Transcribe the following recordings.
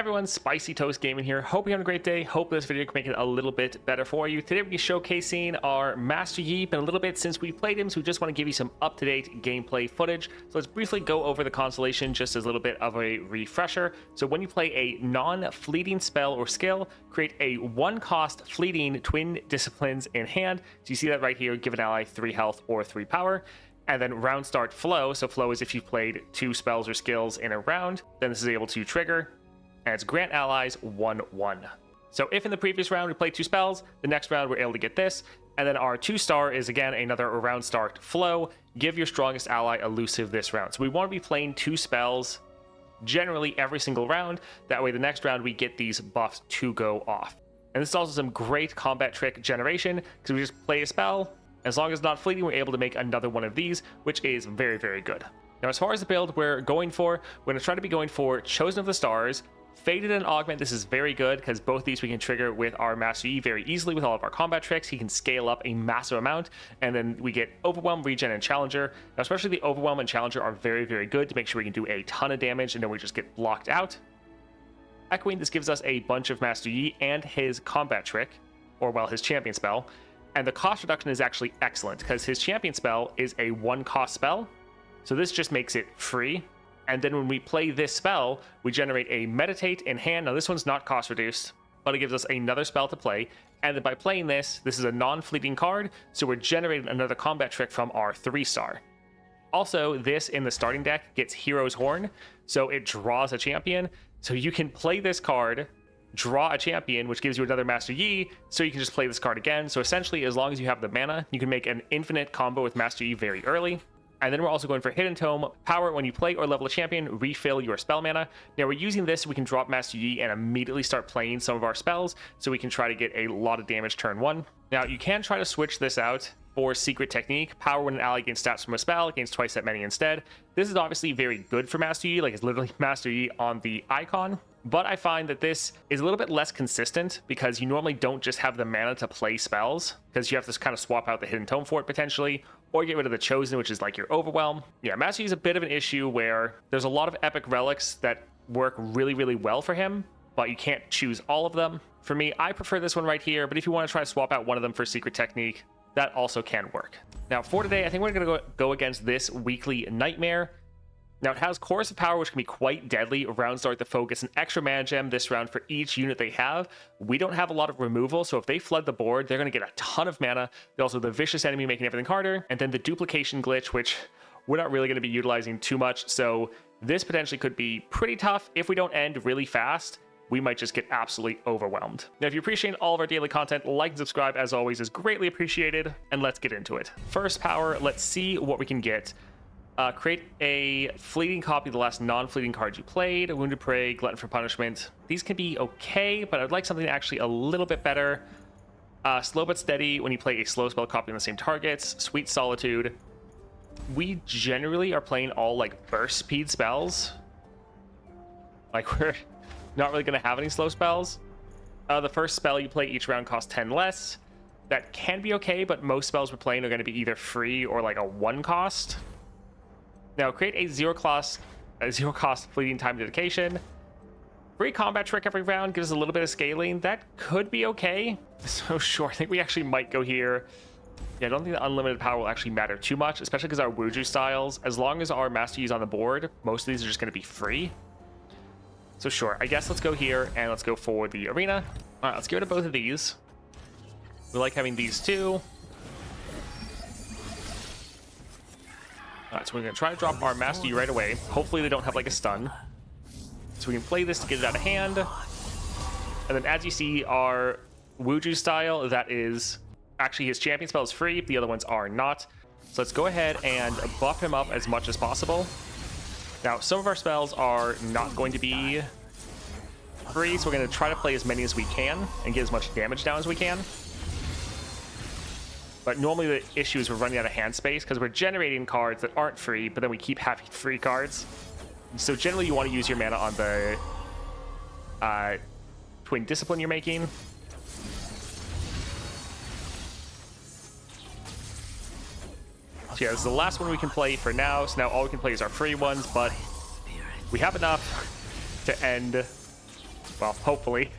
Everyone, Spicy Toast Gaming here. Hope you're having a great day. Hope this video can make it a little bit better for you. Today we'll be showcasing our Master Yi. Been a little bit since we played him, so we just want to give you some up-to-date gameplay footage. So let's briefly go over the constellation just as a little bit of a refresher. So when you play a non-fleeting spell or skill, create a one-cost fleeting twin disciplines in hand. So you see that right here, give an ally 3 health or 3 power. And then round start flow. So flow is if you've played 2 spells or skills in a round, then this is able to trigger. And it's grant allies 1/1. So if in the previous round we played 2 spells, the next round we're able to get this. And then our 2-star is again another round start flow. Give your strongest ally elusive this round. So we want to be playing 2 spells generally every single round. That way the next round we get these buffs to go off. And this is also some great combat trick generation because we just play a spell. As long as it's not fleeting, we're able to make another one of these, which is very, very good. Now, as far as the build we're going for, we're going to try to be going for Chosen of the Stars, Faded and Augment. This is very good because both these we can trigger with our Master Yi very easily with all of our combat tricks. He can scale up a massive amount, and then we get Overwhelm, Regen, and Challenger. Now, especially the Overwhelm and Challenger are very, very good to make sure we can do a ton of damage, and then we just get blocked out. Echoing, this gives us a bunch of Master Yi and his combat trick, or well, his champion spell. And the cost reduction is actually excellent because his champion spell is a 1-cost spell. So this just makes it free. And then when we play this spell, we generate a Meditate in hand. Now this one's not cost reduced, but it gives us another spell to play. And then by playing this is a non-fleeting card. So we're generating another combat trick from our 3-star. Also, this in the starting deck gets Hero's Horn. So it draws a champion. So you can play this card, draw a champion, which gives you another Master Yi, so you can just play this card again. So essentially, as long as you have the mana, you can make an infinite combo with Master Yi very early. And then we're also going for Hidden Tome. Power, when you play or level a champion, refill your spell mana. Now we're using this so we can drop Master Yi and immediately start playing some of our spells, so we can try to get a lot of damage turn 1. Now you can try to switch this out for Secret Technique. Power, when an ally gains stats from a spell, gains twice that many instead. This is obviously very good for Master Yi, like it's literally Master Yi on the icon. But I find that this is a little bit less consistent because you normally don't just have the mana to play spells, because you have to kind of swap out the Hidden Tome for it potentially, or get rid of the Chosen, which is like your Overwhelm. Yeah, Master Yi is a bit of an issue where there's a lot of epic relics that work really, really well for him, but you can't choose all of them. For me, I prefer this one right here, but if you want to try to swap out one of them for Secret Technique, that also can work. Now for today, I think we're going to go against this weekly Nightmare. Now it has Chorus of Power, which can be quite deadly. Round start the focus, an extra mana gem this round for each unit they have. We don't have a lot of removal, so if they flood the board, they're going to get a ton of mana. There's also the Vicious Enemy making everything harder, and then the Duplication Glitch, which we're not really going to be utilizing too much. So this potentially could be pretty tough. If we don't end really fast, we might just get absolutely overwhelmed. Now, if you appreciate all of our daily content, like and subscribe as always is greatly appreciated, and let's get into it. First power, let's see what we can get. Create a fleeting copy of the last non-fleeting card you played. Wounded Prey, Glutton for Punishment. These can be okay, but I'd like something actually a little bit better. Slow but Steady, when you play a slow spell copy on the same targets. Sweet Solitude. We generally are playing all like burst speed spells. Like we're not really going to have any slow spells. The first spell you play each round costs 10 less. That can be okay, but most spells we're playing are going to be either free or like a 1 cost. Now, create a zero cost fleeting time dedication. Free combat trick every round gives us a little bit of scaling. That could be okay. So sure, I think we actually might go here. Yeah, I don't think the unlimited power will actually matter too much, especially because our Wuju styles, as long as our Master Yi is on the board, most of these are just going to be free. So sure, I guess let's go here and let's go for the arena. All right, let's get rid of both of these. We like having these two. Alright, so we're going to try to drop our Master Yi right away. Hopefully they don't have like a stun. So we can play this to get it out of hand. And then as you see, our Wuju style, that is actually his champion spell is free. The other ones are not. So let's go ahead and buff him up as much as possible. Now, some of our spells are not going to be free, so we're going to try to play as many as we can and get as much damage down as we can. But normally the issue is we're running out of hand space because we're generating cards that aren't free, but then we keep having free cards. So generally you want to use your mana on the Twin Discipline you're making. So yeah, this is the last one we can play for now. So now all we can play is our free ones, but we have enough to end Well, hopefully.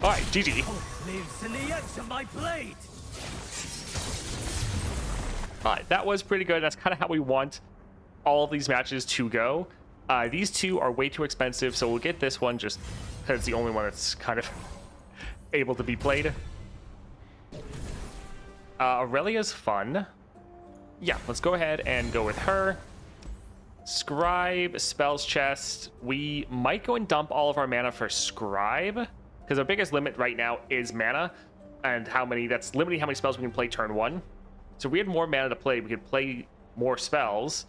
All right, GG. Lives in the edge of my blade. All right, that was pretty good. That's kind of how we want all of these matches to go. These two are way too expensive, so we'll get this one just because it's the only one that's kind of able to be played. Aurelia's fun. Yeah, let's go ahead and go with her. Scribe, Spells Chest. We might go and dump all of our mana for Scribe, because our biggest limit right now is mana, and that's limiting how many spells we can play turn one. So if we had more mana to play, we could play more spells.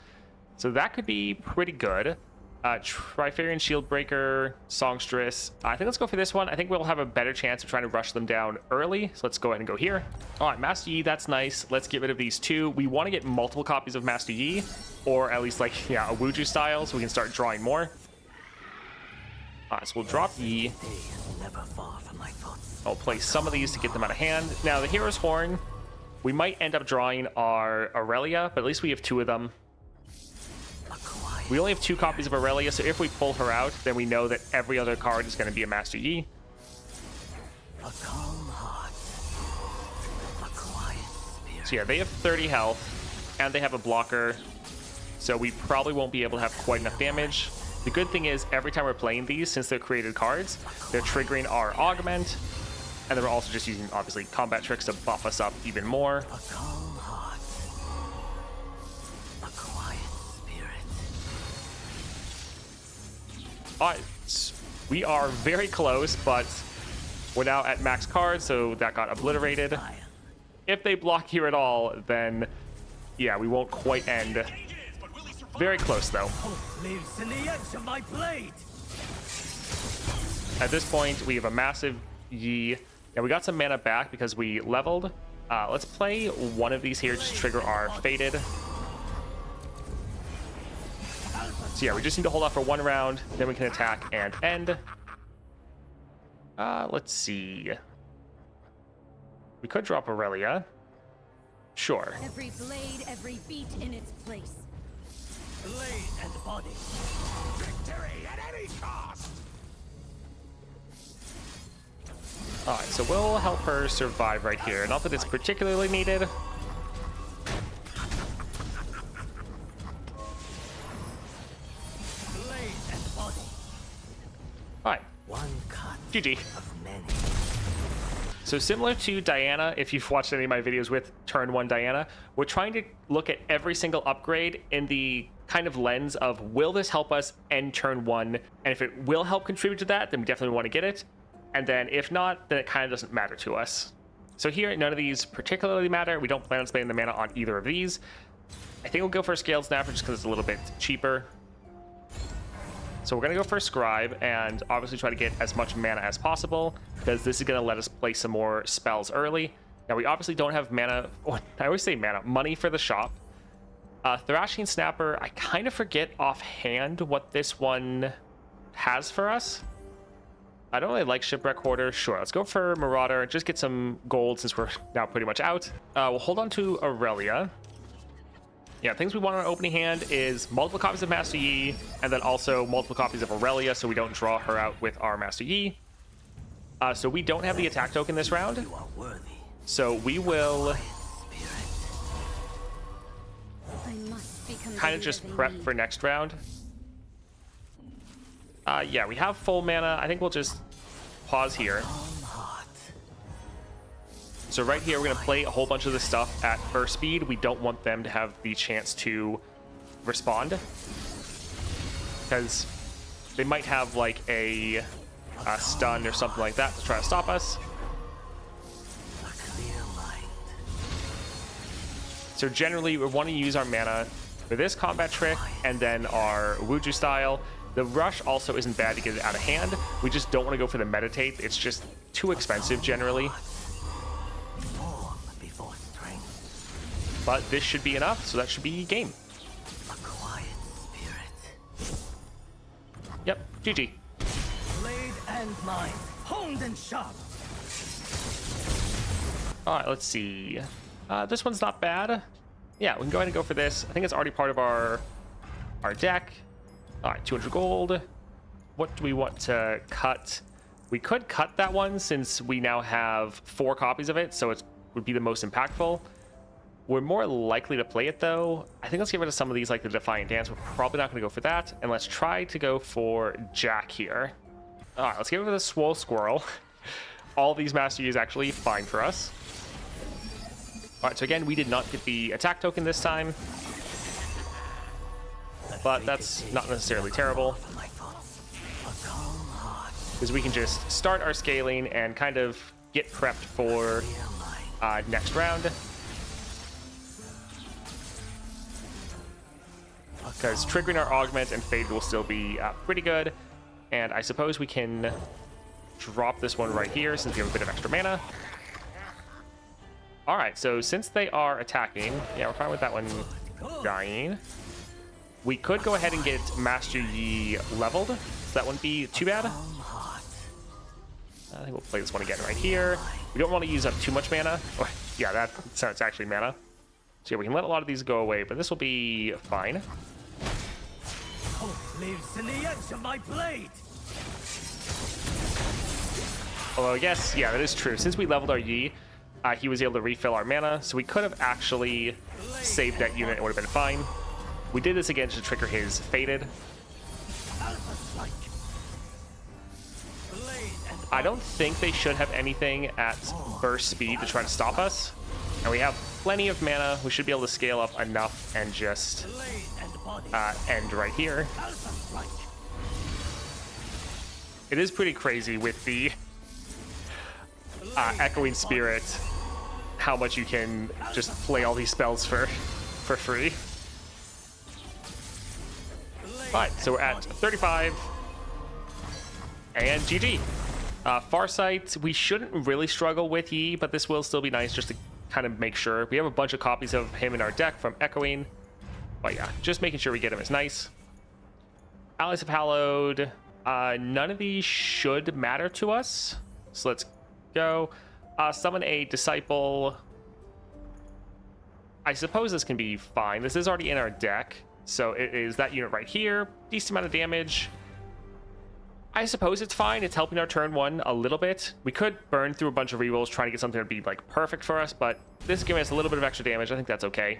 So that could be pretty good. Trifarian Shieldbreaker, Songstress. I think let's go for this one. I think we'll have a better chance of trying to rush them down early. So let's go ahead and go here. All right, Master Yi, that's nice. Let's get rid of these two. We want to get multiple copies of Master Yi, or at least like, yeah, a Wuju style, so we can start drawing more. All right, so we'll drop Yi. I'll play some of these to get them out of hand. Now, the Hero's Horn, we might end up drawing our Aurelia, but at least we have two of them. We only have two copies of Aurelia, so if we pull her out, then we know that every other card is going to be a Master Yi. So yeah, they have 30 health, and they have a blocker, so we probably won't be able to have quite enough damage. The good thing is, every time we're playing these, since they're created cards, they're triggering our Augment, and then we're also just using, obviously, combat tricks to buff us up even more. We are very close, but we're now at max cards, so that got obliterated. If they block here at all, then yeah, we won't quite end. Very close, though. Lives in the edge of my blade. At this point, we have a massive Yi. Now, we got some mana back because we leveled. Let's play one of these here just to trigger our Fated. So yeah, we just need to hold off for one round, then we can attack and end. Let's see. We could drop Aurelia. Sure. Every blade, every beat in its place. Blade and body. Victory at any cost. Alright, so we'll help her survive right here. Not that it's particularly needed. Alright, GG. So similar to Diana, if you've watched any of my videos with turn 1 Diana, we're trying to look at every single upgrade in the kind of lens of, will this help us end turn 1? And if it will help contribute to that, then we definitely want to get it. And then if not, then it kind of doesn't matter to us. So here, none of these particularly matter. We don't plan on spending the mana on either of these. I think we'll go for a Scaled Snapper just because it's a little bit cheaper. So we're going to go for a Scribe and obviously try to get as much mana as possible, because this is going to let us play some more spells early. Now, we obviously don't have mana. I always say mana. Money for the shop. Thrashing Snapper, I kind of forget offhand what this one has for us. I don't really like Shipwreck Hoarder. Sure, let's go for Marauder. Just get some gold since we're now pretty much out. We'll hold on to Aurelia. Yeah, things we want on our opening hand is multiple copies of Master Yi, and then also multiple copies of Aurelia, so we don't draw her out with our Master Yi. So we don't have the attack token this round, so we will kind of just prep for next round. Yeah, we have full mana. I think we'll just pause here. So right here, we're going to play a whole bunch of this stuff at first speed. We don't want them to have the chance to respond, because they might have like a stun or something like that to try to stop us. So generally, we want to use our mana for this combat trick and then our Wuju style. The rush also isn't bad to get it out of hand. We just don't want to go for the meditate. It's just too expensive generally. But this should be enough, so that should be game. Yep, GG. Blade and mind, honed and sharp. All right, let's see. This one's not bad. Yeah, we can go ahead and go for this. I think it's already part of our deck. All right, 200 gold. what do we want to cut? We could cut that one since we now have 4 copies of it, so it would be the most impactful. We're more likely to play it though. I think let's get rid of some of these, like the Defiant Dance. We're probably not going to go for that, and let's try to go for Jack here. All right, let's get rid of the Swole Squirrel. All these Master Yi is actually fine for us. All right, so again, we did not get the attack token this time, but that's not necessarily terrible, because we can just start our scaling and kind of get prepped for next round. Because triggering our Augment and Fade will still be pretty good. And I suppose we can drop this one right here since we have a bit of extra mana. All right, so since they are attacking, yeah, we're fine with that one dying. We could go ahead and get Master Yi leveled, so that wouldn't be too bad. I think we'll play this one again right here. We don't want to use up too much mana. Oh, yeah, that's actually mana. So yeah, we can let a lot of these go away, but this will be fine. Hope lives in the edge of my blade. Although, yes, yeah, that is true. Since we leveled our Yi, he was able to refill our mana, so we could have actually saved that unit and would have been fine. We did this again to trigger his Faded. I don't think they should have anything at burst speed to try to stop us. And we have plenty of mana. We should be able to scale up enough and just end right here. It is pretty crazy with the Echoing Spirit, how much you can just play all these spells for free. Alright, so we're at 35. And GG. Farsight, we shouldn't really struggle with Yi, but this will still be nice just to kind of make sure. We have a bunch of copies of him in our deck from Echoing. But yeah, just making sure we get him is nice. Allies of Hallowed. None of these should matter to us. So let's go. Summon a Disciple. I suppose this can be fine. This is already in our deck. So it is that unit right here. Decent amount of damage. I suppose it's fine. It's helping our turn 1 a little bit. We could burn through a bunch of rerolls trying to get something to be like perfect for us, but this is giving us a little bit of extra damage. I think that's okay.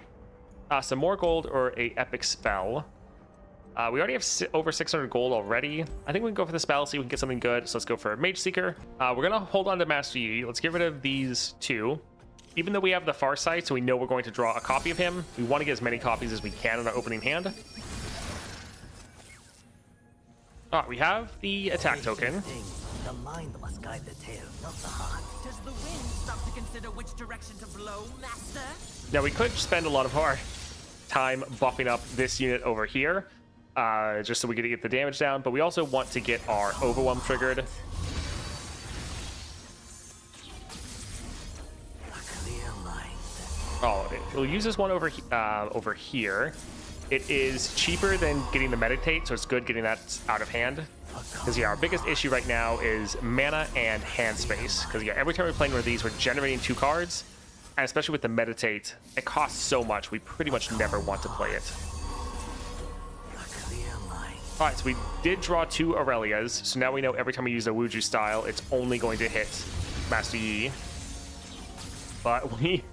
Some more gold or a epic spell. We already have over 600 gold already. I think we can go for the spell, see if we can get something good. So let's go for Mage Seeker. We're going to hold on to Master Yi. Let's get rid of these 2. Even though we have the Farsight, so we know we're going to draw a copy of him, we want to get as many copies as we can in our opening hand. All right, we have the attack token. The mind must guide the tail, not the heart. Does the wind stop to consider which direction to blow, Master? Now, we could spend a lot of our time buffing up this unit over here, just so we can get the damage down, but we also want to get our Overwhelm triggered. Oh, we'll use this one over here. It is cheaper than getting the Meditate, so it's good getting that out of hand. Because, yeah, our biggest issue right now is mana and hand space. Because, yeah, every time we're playing one of these, we're generating 2 cards. And especially with the Meditate, it costs so much, we pretty much never want to play it. Alright, so we did draw 2 Aurelias. So now we know every time we use a Wuju style, it's only going to hit Master Yi. But we,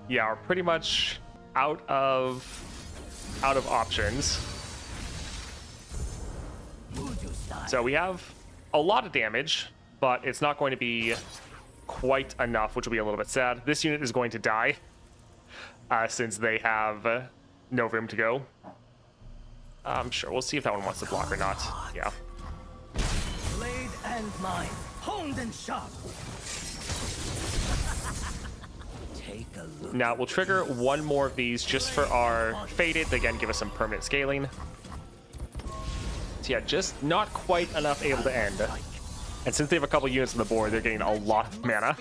yeah, are pretty much out of options. So we have a lot of damage, but it's not going to be quite enough, which will be a little bit sad. This unit is going to die since they have no room to go. Sure, we'll see if that one wants to block or not. Yeah. Blade and mine, honed and sharp. Take a look. Now we'll trigger 1 more of these just for our Faded. They again give us some permanent scaling. So yeah, just not quite enough able to end. And since they have a couple units on the board, they're getting a lot of mana.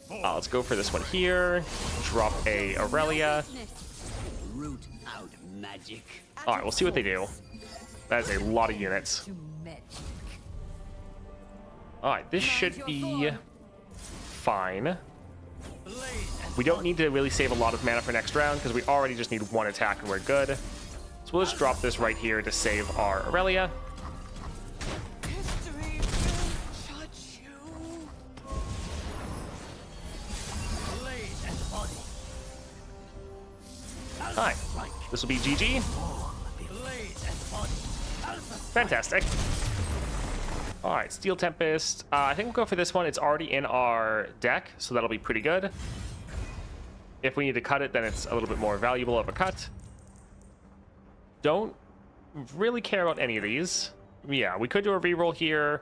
Let's go for this one here. Drop a Aurelia. Root out magic. All right, we'll see what they do. That is a lot of units. All right, this should be fine. We don't need to really save a lot of mana for next round because we already just need 1 attack and we're good. So we'll just drop this right here to save our Aurelia. Hi. This will be GG. Blade and body. Alpha Fantastic. All right, Steel Tempest. I think we'll go for this one. It's already in our deck, so that'll be pretty good. If we need to cut it, then it's a little bit more valuable of a cut. Don't really care about any of these. Yeah, we could do a reroll here.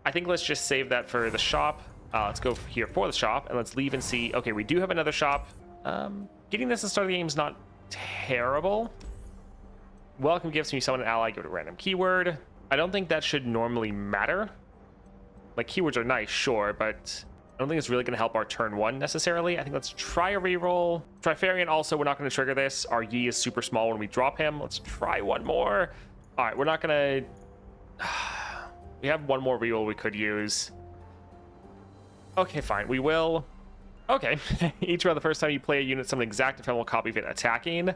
I think let's just save that for the shop. Let's go here for the shop, and let's leave and see. Okay, we do have another shop. Getting this at the start of the game is not terrible. Welcome gifts when you summon an ally, give it a random keyword. I don't think that should normally matter. Like, keywords are nice, sure, but I don't think it's really going to help our turn one necessarily. I think let's try a reroll. Trifarian also, we're not going to trigger this. Our Yi is super small when we drop him. Let's try one more. All right, we're not going to... We have one more reroll we could use. Okay, fine. We will... Okay. Each round, the first time you play a unit, summon an exact ephemeral copy of it attacking.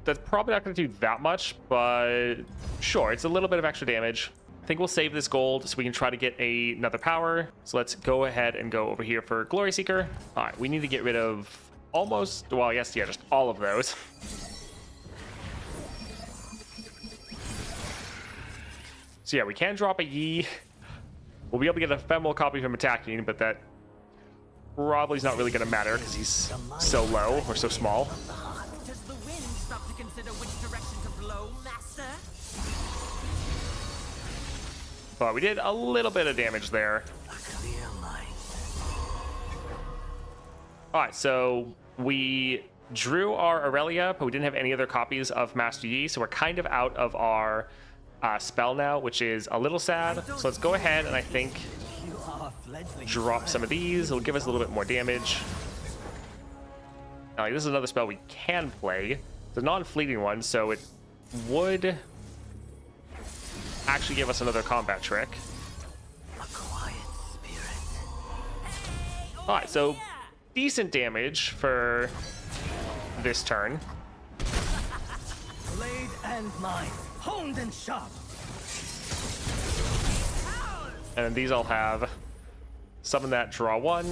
That's probably not going to do that much, but sure, it's a little bit of extra damage. I think we'll save this gold so we can try to get another power. So let's go ahead and go over here for Glory Seeker. All right, we need to get rid of almost, well, yes, yeah, just all of those. So yeah, we can drop a Yi. We'll be able to get an ephemeral copy of him attacking, but that probably is not really going to matter because he's so low or so small. Does the wind stop to consider which direction to blow, Master? But we did a little bit of damage there. clear mind. All right, so we drew our Aurelia, but we didn't have any other copies of Master Yi, so we're kind of out of our spell now, which is a little sad. So let's go ahead and I think You are fledgling. drop some of these. It'll give us a little bit more damage. Now, this is another spell we can play. It's a non-fleeting one, so it would actually give us another combat trick. A quiet spirit. All right, so decent damage for this turn. Blade and mine. Honed and sharp. And then these all have summon that, draw one.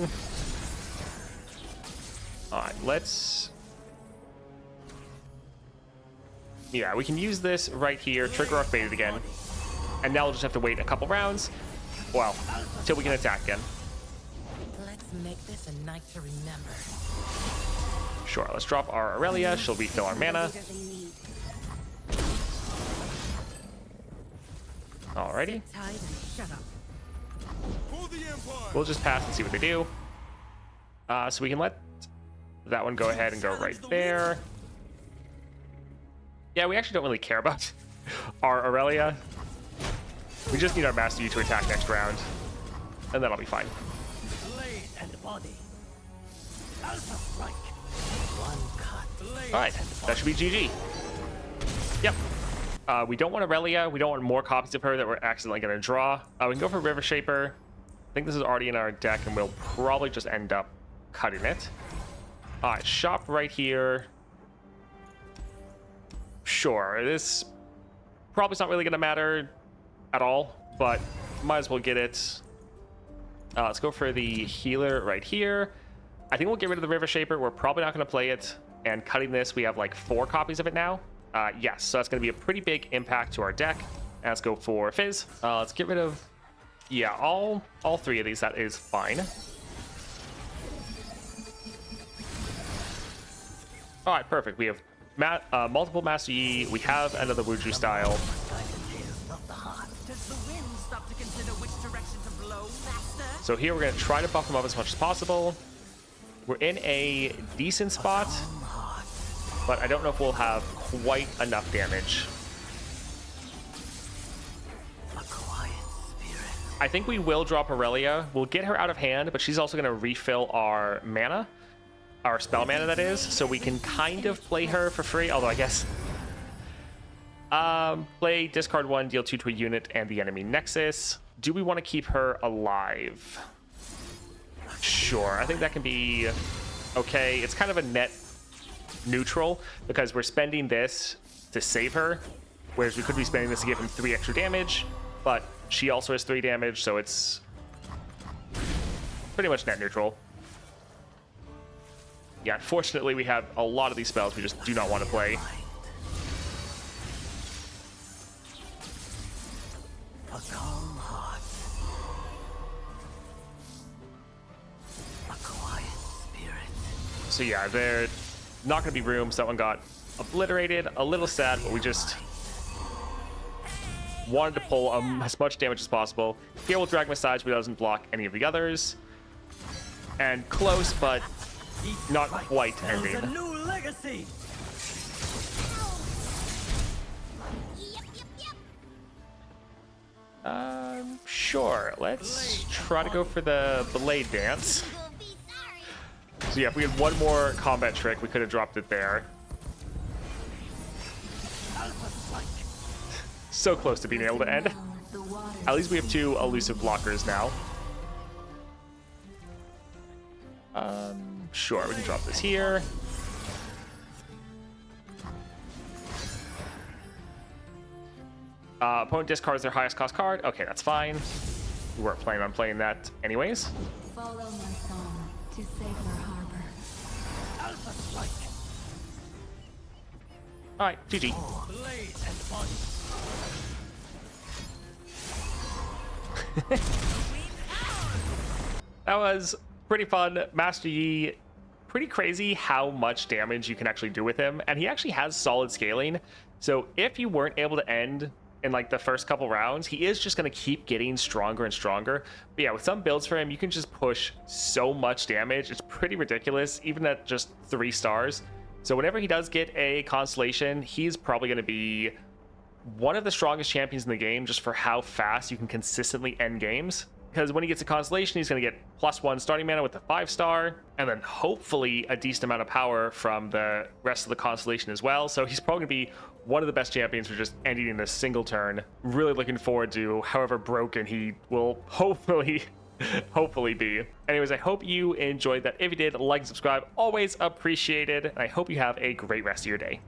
All right, let's... Yeah, we can use this right here, trigger our faded again. And now we'll just have to wait a couple rounds. Well, till we can attack again. Let's make this a night to remember. Sure, let's drop our Aurelia. She'll refill our mana. Leader they need. Alrighty. Tied and shut up. We'll just pass and see what they do. So we can let that one go ahead and go right there. Yeah, we actually don't really care about our Aurelia. We just need our Master Yi to attack next round, and that'll be fine. Blade and body. Alpha strike. One cut. Blade. All right, that should be GG. Yep. We don't want Aurelia. We don't want more copies of her that we're accidentally going to draw. We can go for River Shaper. I think this is already in our deck, and we'll probably just end up cutting it. All right, shop right here. Sure, this probably is not really going to matter at all, but might as well get it. Let's go for the healer right here. I think we'll get rid of the River Shaper. We're probably not going to play it. And cutting this, we have like 4 copies of it now. Yes, so that's going to be a pretty big impact to our deck. And let's go for Fizz. Let's get rid of, yeah, all 3 of these. That is fine. All right, perfect. We have multiple Master Yi. We have another Wuju style. Does the wind stop to consider which direction to blow, Master? So here we're going to try to buff them up as much as possible. We're in a decent spot, but I don't know if we'll have quite enough damage. A quiet spirit. I think we will drop Aurelia. We'll get her out of hand, but she's also going to refill our mana. Our spell mana, that is. So we can kind of play her for free, although I guess... play discard 1, deal 2 to a unit and the enemy Nexus. Do we want to keep her alive? Sure, I think that can be okay. It's kind of a net neutral because we're spending this to save her, whereas we could be spending this to give him 3 extra damage, but she also has 3 damage, so it's pretty much net neutral. Yeah, unfortunately, we have a lot of these spells we just do not want to play. A calm heart. A quiet spirit. So yeah, they're not going to be rooms. That one got obliterated. A little sad, but we just wanted to pull as much damage as possible. Here we'll drag Massage, but it doesn't block any of the others. And close, but not quite Builds a ending. new legacy. Sure. Let's try to go for the Blade Dance. So yeah, if we had one more combat trick, we could have dropped it there. So close to being able to end. At least we have 2 elusive blockers now. Sure, we can drop this here. Opponent discards their highest cost card. Okay, that's fine. We weren't planning on playing that anyways. Follow my song to Sailor Harbor. Alpha Strike. Alright, GG. Blade and body. That was pretty fun. Master Yi, pretty crazy how much damage you can actually do with him. And he actually has solid scaling. So if you weren't able to end in like the first couple rounds, he is just going to keep getting stronger and stronger. But yeah, with some builds for him, you can just push so much damage. It's pretty ridiculous, even at just 3 stars. So whenever he does get a Constellation, he's probably going to be one of the strongest champions in the game just for how fast you can consistently end games. Because when he gets a Constellation, he's going to get +1 starting mana with the 5-star, and then hopefully a decent amount of power from the rest of the Constellation as well. So he's probably going to be one of the best champions for just ending in a single turn. Really looking forward to however broken he will hopefully be. Anyways, I hope you enjoyed that. If you did, like and subscribe. Always appreciated. And I hope you have a great rest of your day.